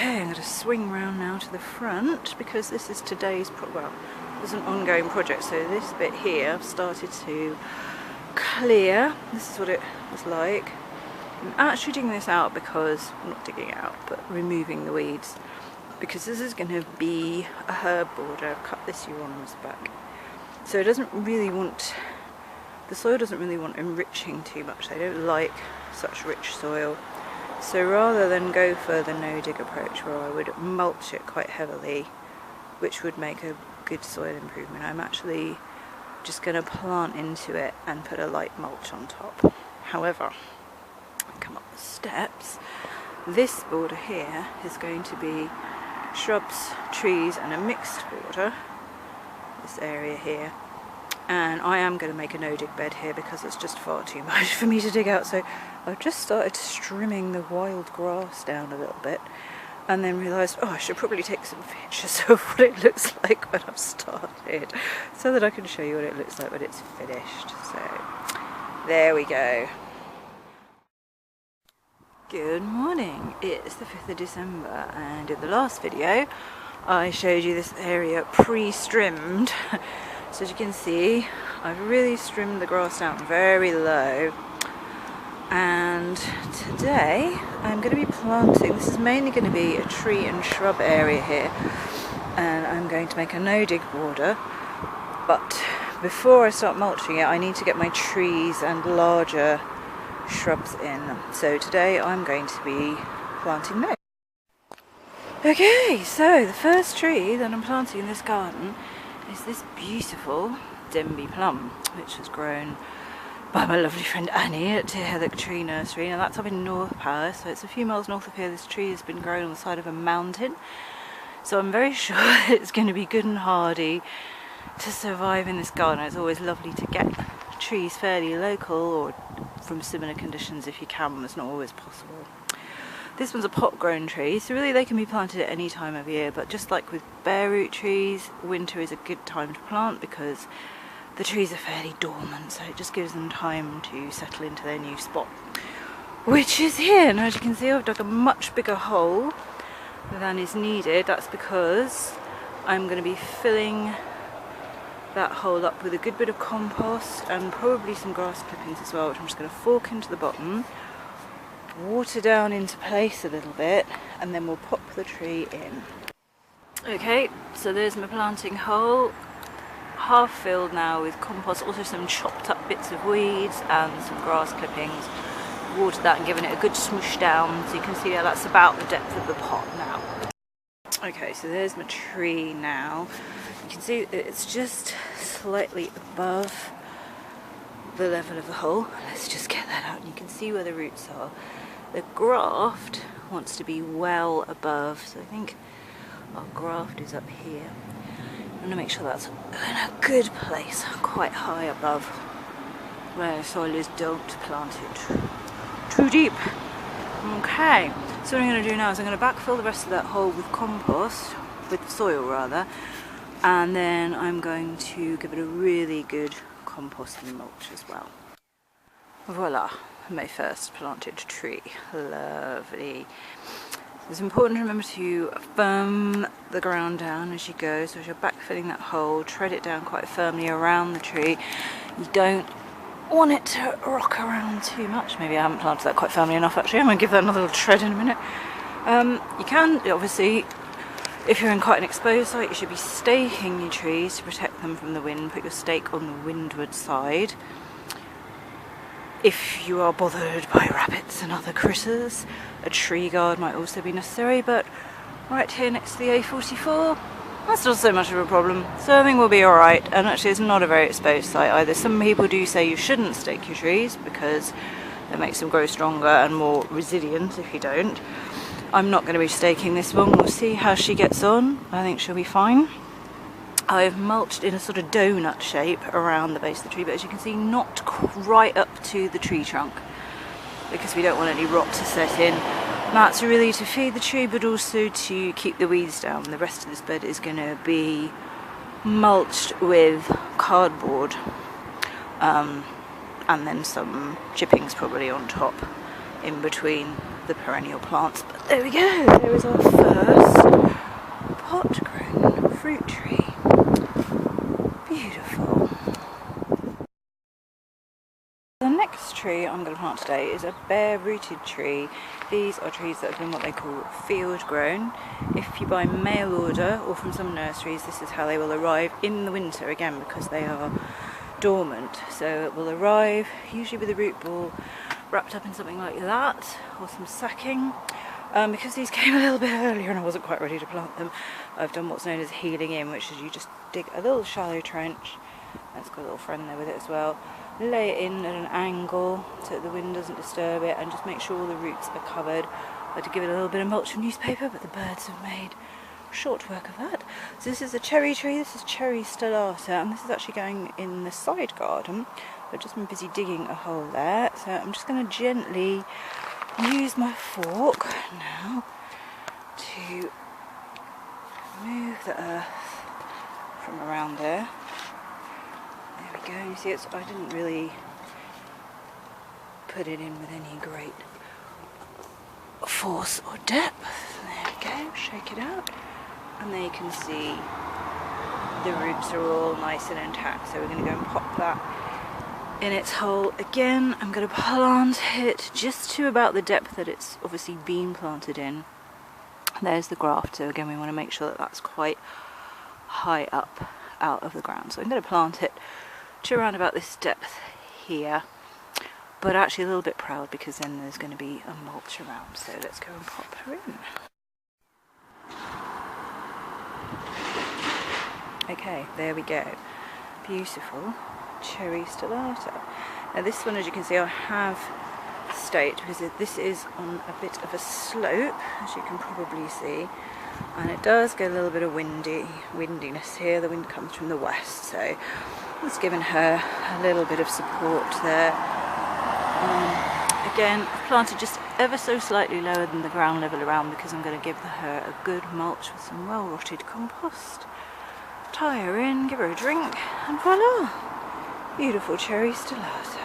Okay, I'm going to swing round now to the front because this is today's well, it's an ongoing project, so this bit here I've started to clear. This is what it was like. I'm actually digging this out because, not digging out, but removing the weeds, because this is going to be a herb border. I've cut this euonymus back, so it doesn't really want, the soil doesn't really want enriching too much. They don't like such rich soil. So rather than go for the no-dig approach where I would mulch it quite heavily, which would make a good soil improvement, I'm actually just going to plant into it and put a light mulch on top. However, I come up the steps. This border here is going to be shrubs, trees and a mixed border, this area here. And I am going to make a no-dig bed here because it's just far too much for me to dig out. So I've just started trimming the wild grass down a little bit, and then realised, oh, I should probably take some pictures of what it looks like when I've started, so that I can show you what it looks like when it's finished. So there we go. Good morning, it's the 5th of December, and in the last video I showed you this area pre-strimmed. So as you can see, I've really trimmed the grass down very low, and today I'm going to be planting, this is mainly going to be a tree and shrub area here, and I'm going to make a no-dig border, but before I start mulching it I need to get my trees and larger shrubs in. So today I'm going to be planting those. Okay, so the first tree that I'm planting in this garden is this beautiful Denby plum, which was grown by my lovely friend Annie at Heather Tree Nursery. Now that's up in North Power, so it's a few miles north of here. This tree has been grown on the side of a mountain, so I'm very sure it's going to be good and hardy to survive in this garden. It's always lovely to get trees fairly local or from similar conditions if you can. It's not always possible. This one's a pot-grown tree, so really they can be planted at any time of year, but just like with bare root trees, winter is a good time to plant because the trees are fairly dormant, so it just gives them time to settle into their new spot, which is here. Now as you can see, I've dug a much bigger hole than is needed. That's because I'm going to be filling that hole up with a good bit of compost and probably some grass clippings as well, which I'm just going to fork into the bottom, water down into place a little bit, and then we'll pop the tree in. Okay, so there's my planting hole, half filled now with compost, also some chopped up bits of weeds and some grass clippings. Watered that and given it a good smoosh down, so you can see that's about the depth of the pot now. Okay, so there's my tree now. You can see it's just slightly above the level of the hole. Let's just get that out and you can see where the roots are. The graft wants to be well above, so I think our graft is up here. I'm going to make sure that's in a good place, quite high above where the soil is. Don't plant it too deep. Okay, so what I'm going to do now is I'm going to backfill the rest of that hole with compost, with soil rather, and then I'm going to give it a really good composting mulch as well. Voila, my first planted tree. Lovely. It's important to remember to firm the ground down as you go, so as you're backfilling that hole, tread it down quite firmly around the tree. You don't want it to rock around too much. Maybe I haven't planted that quite firmly enough actually. I'm going to give that another little tread in a minute. You can, obviously, if you're in quite an exposed site, you should be staking your trees to protect them from the wind. Put your stake on the windward side. If you are bothered by rabbits and other critters, a tree guard might also be necessary, but right here next to the A44, that's not so much of a problem, so I think we'll be alright. And actually it's not a very exposed site either. Some people do say you shouldn't stake your trees because it makes them grow stronger and more resilient if you don't. I'm not going to be staking this one, we'll see how she gets on. I think she'll be fine. I've mulched in a sort of donut shape around the base of the tree, but as you can see, not right up to the tree trunk because we don't want any rot to set in. That's really to feed the tree, but also to keep the weeds down. The rest of this bed is going to be mulched with cardboard and then some chippings probably on top. in between the perennial plants. But there we go, there is our first pot grown fruit tree. Beautiful. The next tree I'm going to plant today is a bare rooted tree. These are trees that have been what they call field grown. If you buy mail order or from some nurseries, this is how they will arrive in the winter, again because they are dormant. So it will arrive usually with a root ball wrapped up in something like that or some sacking. Because these came a little bit earlier and I wasn't quite ready to plant them, I've done what's known as heeling in, which is you just dig a little shallow trench, and it's got a little friend there with it as well, lay it in at an angle so that the wind doesn't disturb it, and just make sure all the roots are covered. I had to give it a little bit of mulch and newspaper, but the birds have made short work of that. So this is a cherry tree, this is cherry stellata, and this is actually going in the side garden. I've just been busy digging a hole there, so I'm just going to gently use my fork now to move the earth from around there. There we go. You see, I didn't really put it in with any great force or depth. There we go. Shake it out, and there you can see the roots are all nice and intact. So we're going to go and pop that in its hole again. I'm going to plant it just to about the depth that it's obviously been planted in. There's the graft, so again we want to make sure that that's quite high up out of the ground. So I'm going to plant it to around about this depth here, but actually a little bit proud because then there's going to be a mulch around. So let's go and pop her in. Okay, there we go. Beautiful cherry stellata. Now this one, as you can see, I have staked because this is on a bit of a slope, as you can probably see, and it does get a little bit of windiness here. The wind comes from the west, so it's given her a little bit of support there. Again, I've planted just ever so slightly lower than the ground level around because I'm going to give her a good mulch with some well rotted compost. Tie her in, give her a drink, and voila! Beautiful cherry stellata.